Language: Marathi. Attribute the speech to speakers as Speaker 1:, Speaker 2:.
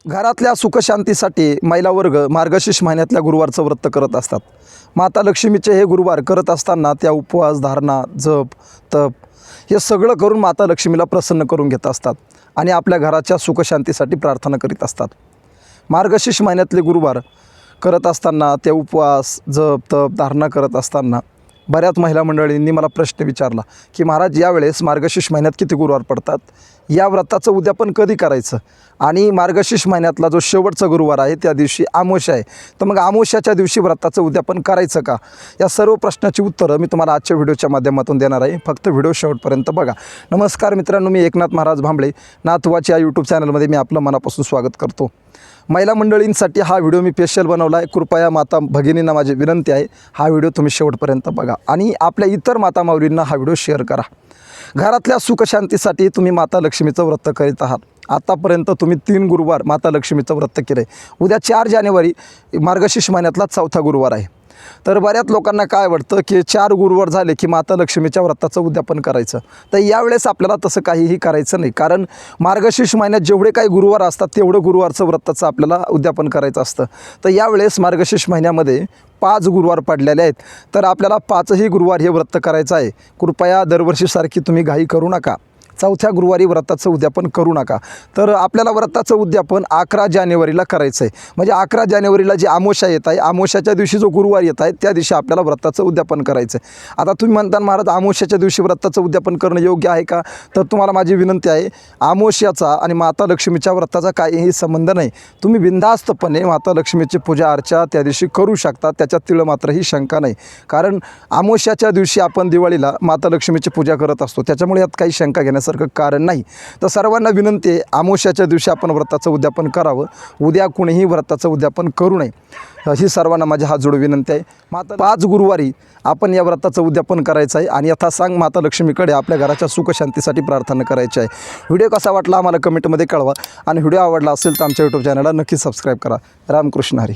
Speaker 1: घरातल्या सुखशांतीसाठी महिला वर्ग मार्गशीर्ष महिन्यातल्या गुरुवारचं व्रत करत असतात। माता लक्ष्मीचे हे गुरुवार करत असताना त्या उपवास, धारणा, जप, तप हे सगळं करून माता लक्ष्मीला प्रसन्न करून घेत असतात आणि आपल्या घराच्या सुखशांतीसाठी प्रार्थना करीत असतात। मार्गशीर्ष महिन्यातले गुरुवार करत असताना ते उपवास, जप, तप, धारणा करत असताना बऱ्याच महिला मंडळींनी मला प्रश्न विचारला की महाराज, यावेळेस मार्गशीर्ष महिन्यात किती गुरुवार पडतात, या व्रताचं उद्यापन कधी करायचं, आणि मार्गशीर्ष महिन्यातला जो शेवटचा गुरुवार आहे त्या दिवशी अमावस्या आहे, तर मग अमावस्याच्या दिवशी व्रताचं उद्यापन करायचं का, या सर्व प्रश्नाची उत्तरं मी तुम्हाला आजच्या व्हिडिओच्या माध्यमातून देणार आहे। फक्त व्हिडिओ शेवटपर्यंत बघा। नमस्कार मित्रांनो, मी एकनाथ महाराज भांबळे, नाथवाची या यूट्यूब चॅनलमध्ये मी आपलं मनापासून स्वागत करतो। महिला मंडळींसाठी हा व्हिडिओ मी स्पेशल बनवला आहे। कृपया माता भगिनींना माझी विनंती आहे, हा व्हिडिओ तुम्ही शेवटपर्यंत बघा आणि आपल्या इतर माता माऊलींना हा व्हिडिओ शेअर करा। घरातल्या सुखशांतीसाठी तुम्ही माता लक्ष्मीचं व्रत करीत आहात। आतापर्यंत तुम्ही 3 गुरुवार माता लक्ष्मीचं व्रत केलं आहे। उद्या 4 जानेवारी मार्गशीर्ष महिन्यातला 4था गुरुवार आहे। तर बऱ्याच लोकांना काय वाटतं की 4 गुरुवार झाले की माता लक्ष्मीच्या व्रताचं उद्यापन करायचं, तर यावेळेस आपल्याला तसं काहीही करायचं नाही, कारण मार्गशीर्ष महिन्यात जेवढे काही गुरुवार असतात तेवढं गुरुवारचं व्रताचं आपल्याला उद्यापन करायचं असतं। तर यावेळेस मार्गशीर्ष महिन्यामध्ये 5 गुरुवार पडलेले आहेत, तर आपल्याला 5ही गुरुवार हे व्रत करायचं आहे। कृपया दरवर्षीसारखी तुम्ही घाई करू नका, 4थ्या गुरुवारी व्रताचं उद्यापन करू नका। तर आपल्याला व्रताचं उद्यापन 11 जानेवारीला करायचं आहे, म्हणजे 11 जानेवारीला जी अमावस्या येत आहे, अमावस्याच्या दिवशी जो गुरुवार येत आहे त्या दिवशी आपल्याला व्रताचं उद्यापन करायचं आहे। आता तुम्ही म्हणता महाराज, अमावस्याच्या दिवशी व्रताचं उद्यापन करणं योग्य आहे का, तर तुम्हाला माझी विनंती आहे, अमावस्याचा आणि माता लक्ष्मीच्या व्रताचा काहीही संबंध नाही। तुम्ही बिनधास्तपणे माता लक्ष्मीची पूजा अर्चा त्या दिवशी करू शकता, त्याच्यात तिळ मात्रही शंका नाही, कारण अमावस्याच्या दिवशी आपण दिवाळीला माता लक्ष्मीची पूजा करत असतो, त्याच्यामुळे यात काही शंका घेण्यासारखं कारण नाही। तर सर्वांना विनंती आहे, अमावस्याच्या दिवशी आपण व्रताचं उद्यापन करावं, उद्या कुणीही व्रताचं उद्यापन करू नये, अशी सर्वांना माझी हात जोडून विनंती आहे। माता 5 गुरुवारी आपण या व्रताचं उद्यापन करायचं आहे आणि यथासांग माता लक्ष्मीकडे आपल्या घराच्या सुखशांतीसाठी प्रार्थना करायची आहे। व्हिडिओ कसा वाटला आम्हाला कमेंटमध्ये कळवा आणि व्हिडिओ आवडला असेल तर आमच्या यूट्यूब चॅनलला नक्की सबस्क्राईब करा। रामकृष्ण हरी।